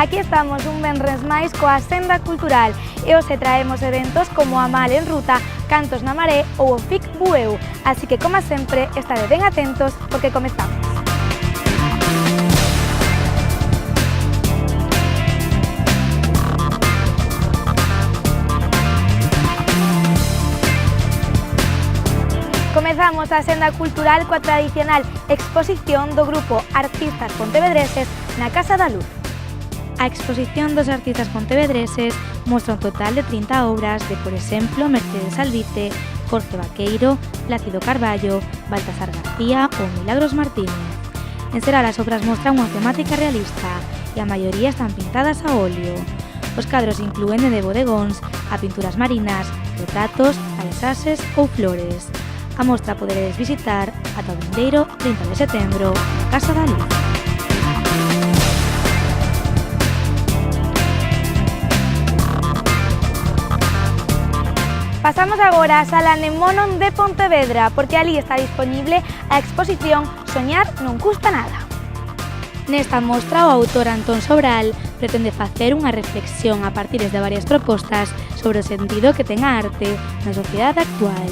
Aquí estamos un venres máis coa Senda Cultural e hoxe traemos eventos como a Mal en Ruta, Cantos na Maré ou o FIC Bueu. Así que, como sempre, estade ben atentos porque comezamos. Comezamos a Senda Cultural coa tradicional exposición do grupo Artistas Pontevedreses na Casa da Luz. A exposición dos artistas pontevedreses mostra un total de 30 obras de, por exemplo, Mercedes Alvite, Jorge Vaqueiro, Plácido Carballo, Baltasar García ou Milagros Martínez. En xeral, as obras mostran unha temática realista e a maioría están pintadas a óleo. Os cadros inclúen de bodegóns a pinturas marinas, retratos, paisaxes ou flores. A mostra poderedes visitar ata o vindeiro 30 de setembro na Casa da Luz. Pasamos agora á Sala Nemonon de Pontevedra, porque ali está disponible a exposición Soñar non custa nada. Nesta mostra, o autor Antón Sobral pretende facer unha reflexión a partir de varias propostas sobre o sentido que ten a arte na sociedade actual.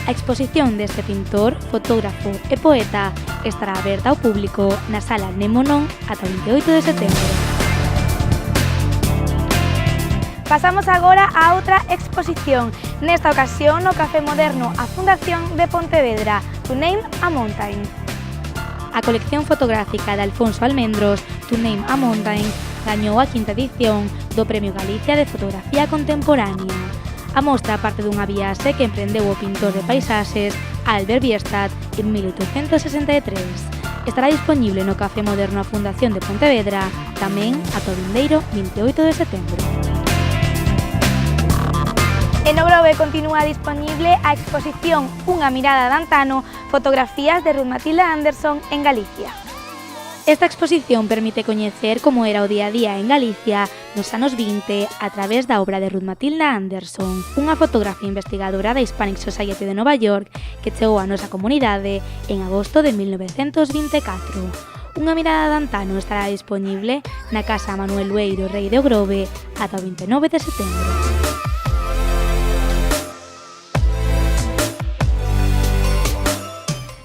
A exposición deste pintor, fotógrafo e poeta estará aberta ao público na Sala Nemonon ata o 28 de setembro. Pasamos agora a outra exposición, nesta ocasión no Café Moderno a Fundación de Pontevedra, To Name a Mountain. A colección fotográfica de Alfonso Almendros, To Name a Mountain, gañou a quinta edición do Premio Galicia de Fotografía Contemporánea. A mostra parte dunha viaxe que emprendeu o pintor de paisaxes Albert Bierstadt en 1863. Estará disponible no Café Moderno a Fundación de Pontevedra, tamén ata o vindeiro 28 de setembro. En o Grove continúa disponible a exposición Unha mirada de antano, fotografías de Ruth Matilde Anderson en Galicia. Esta exposición permite coñecer como era o día a día en Galicia nos anos 20 a través da obra de Ruth Matilde Anderson, unha fotógrafa investigadora da Hispanic Society de Nova York que chegou á nosa comunidade en agosto de 1924. Unha mirada de antano estará disponible na Casa Manuel Lueiro Rei de Grove ata o 29 de setembro.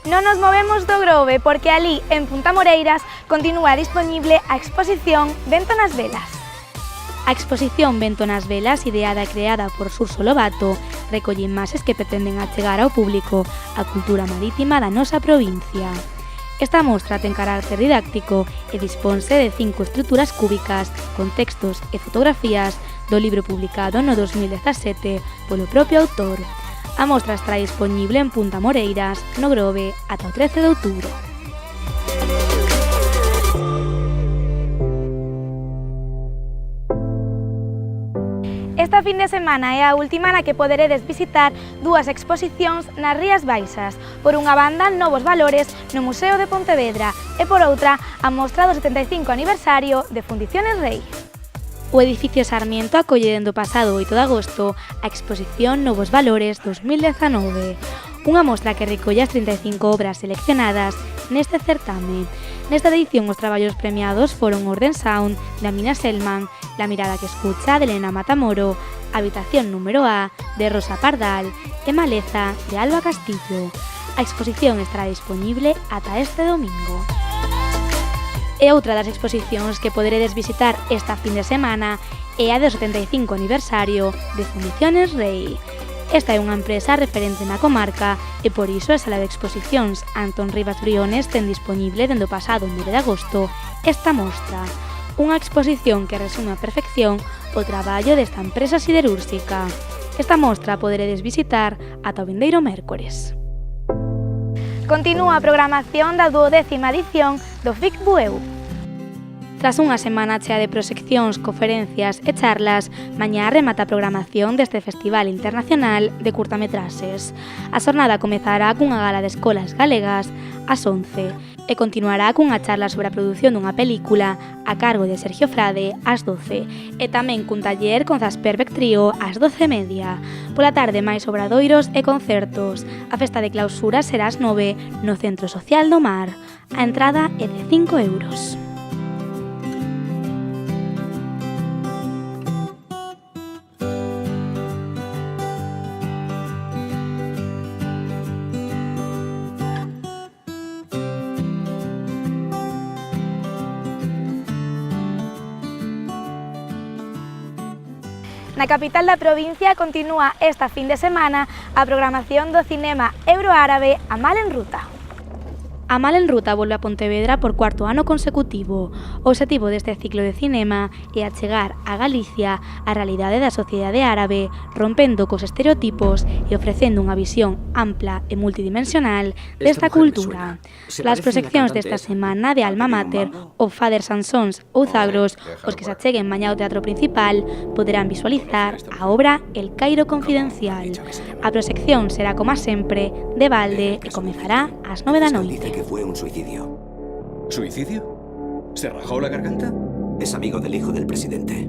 Non nos movemos do Grove porque ali, en Punta Moreiras, continúa disponible a exposición Vento nas Velas. A exposición Vento nas Velas, ideada e creada por Surso Lobato, recolle imaxes que pretenden achegar ao público a cultura marítima da nosa provincia. Esta mostra ten carácter didáctico e disponse de 5 estruturas cúbicas con textos e fotografías do libro publicado no 2017 polo propio autor. A mostra estará disponible en Punta Moreiras, no Grove, ata o 13 de outubro. Esta fin de semana é a última na que poderedes visitar dúas exposicións nas Rías Baixas. Por unha banda, Novos Valores no Museo de Pontevedra e por outra, a mostra do 75 aniversario de Fundiciones Rei. O edificio Sarmiento acolle dende o pasado 8 de agosto a exposición Novos Valores 2019, unha mostra que recolle as 35 obras seleccionadas neste certame. Nesta edición os traballos premiados foron Orden Sound, de Amina Selman, La mirada que escucha, de Elena Matamoro, Habitación número A, de Rosa Pardal e Maleza, de Alba Castillo. A exposición estará disponible ata este domingo. E outra das exposicións que poderedes visitar esta fin de semana é a do 75 aniversario de Fundiciones Rei. Esta é unha empresa referente na comarca e por iso a Sala de Exposicións Antón Rivas Briones ten disponible dende o pasado 9 de agosto esta mostra, unha exposición que resume a perfección o traballo desta empresa siderúrxica. Esta mostra poderedes visitar ata o vindeiro mércores. Continúa a programación da 12ª edición do FIC Bueu. Tras unha semana chea de proxeccións, conferencias e charlas, mañá remata a programación deste Festival Internacional de Curtametraxes. A xornada comezará cunha gala de escolas galegas ás 11 e continuará cunha charla sobre a produción dunha película a cargo de Sergio Frade ás 12 e tamén cun taller con Zasperbeck Trío ás 12:30. Pola tarde máis obradoiros e concertos. A festa de clausura será ás 9 no Centro Social do Mar. A entrada é de 5 euros. Na capital da provincia continúa esta fin de semana a programación do cinema euroárabe Amal en Ruta. Amal en Ruta volve a Pontevedra por cuarto ano consecutivo. O obxectivo deste ciclo de cinema é achegar a Galicia a realidade da sociedade árabe, rompendo cos estereotipos e ofrecendo unha visión ampla e multidimensional desta cultura. Las proxeccións desta semana de Alma Mater, ou Fathers and Sons ou Zagros, os que se acheguen mañá ao Teatro Principal, poderán visualizar a obra El Cairo Confidencial. A proxección será, como sempre, de balde e comezará ás 9 da noite. Que fue un suicidio. ¿Suicidio? ¿Se rajó la garganta? Es amigo del hijo del presidente.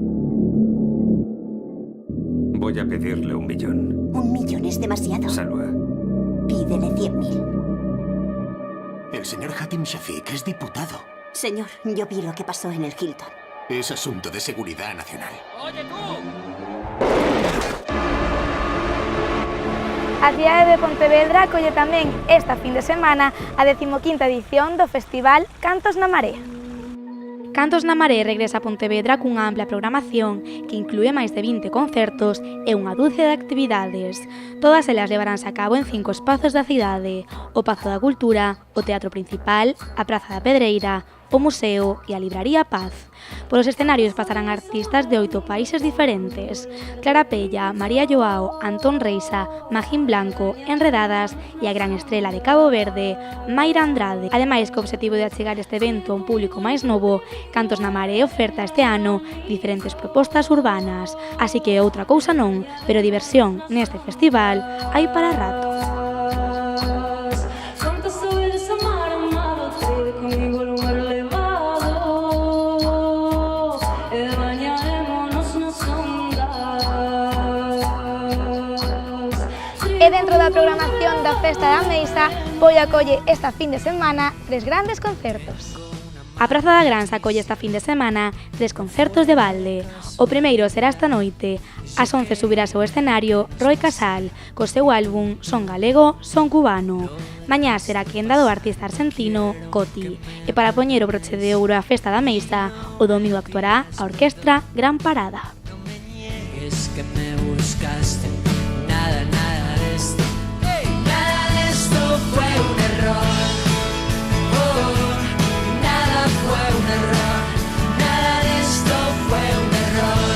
Voy a pedirle 1 millón. 1 millón es demasiado. Salwa. Pídele 100.000. El señor Hatim Shafiq es diputado. Señor, yo vi lo que pasó en el Hilton. Es asunto de seguridad nacional. A cidade de Pontevedra acolle tamén esta fin de semana a 15ª edición do Festival Cantos na Maré. Cantos na Maré regresa a Pontevedra cunha ampla programación que inclúe máis de 20 concertos e unha dúcia de actividades. Todas elas levaránse a cabo en 5 espazos da cidade: o Pazo da Cultura, o Teatro Principal, a Praza da Pedreira, o Museo e a Libraría Paz. Polos escenarios pasarán artistas de 8 países diferentes: Clara Pella, María Joao, Antón Reisa, Magín Blanco, Enredadas e a gran estrela de Cabo Verde, Mayra Andrade. Ademais, co obxectivo de achegar este evento a un público máis novo, Cantos na Maré oferta este ano diferentes propostas urbanas. Así que outra cousa non, pero diversión neste festival hai para rato. E dentro da programación da Festa da Meixa, Poio acolle esta fin de semana 3 grandes concertos. A Praza da Granxa acolle esta fin de semana 3 concertos de balde. O primeiro será esta noite. Ás 11 subirase ao escenario Roy Casal, co seu álbum Son Galego, Son Cubano. Mañá será a quenda do artista argentino Coti. E para poñer o broche de ouro á Festa da Meixa, o domingo actuará a Orquestra Gran Parada. No me niegues que me buscaste, nada de esto. Nada de esto fue un error. Nada fue un error. Nada de esto fue un error.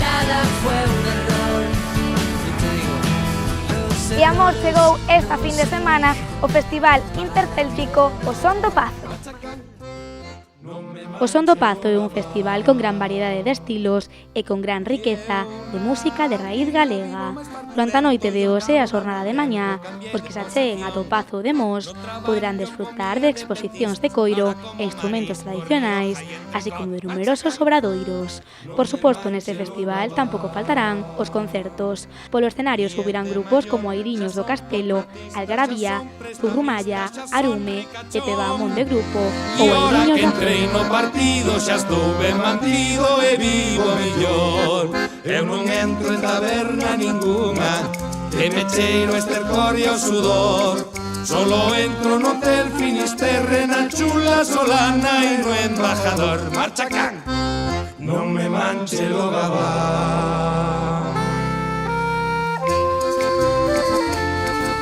Nada fue un error. Y te digo, E amor, chegou esta fin de semana o Festival Intercéltico O Son do Pazo. O Son do Pazo é un festival con gran variedade de estilos e con gran riqueza de música de raíz galega. Durante a noite de hoxe e a xornada de mañá, os que se acheguen ata o Pazo de Mos poderán desfrutar de exposicións de coiro e instrumentos tradicionais, así como de numerosos obradoiros. Por suposto, neste festival tampouco faltarán os concertos. Polo escenario subirán grupos como Airiños do Castelo, Algarabía, Zurrumalla, Arume, Pepe Bahamón de Grupo ou Airiños da Flor. Partido xa estou ben mantido e vivo millor. Eu non entro en taberna ningunha, que me cheiro estercorio sudor. Solo entro no hotel Finisterre, na Chula Solana e no Embajador. Marcha can, non me manche lo gabán.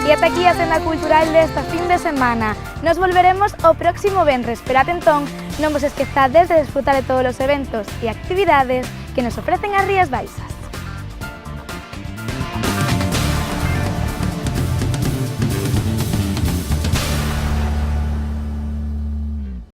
E ata aquí a senda cultural desta fin de semana. Nos volveremos o próximo venres, pero atentón, non vos esquezades de desfrutar de todos os eventos e actividades que nos ofrecen as Rías Baixas.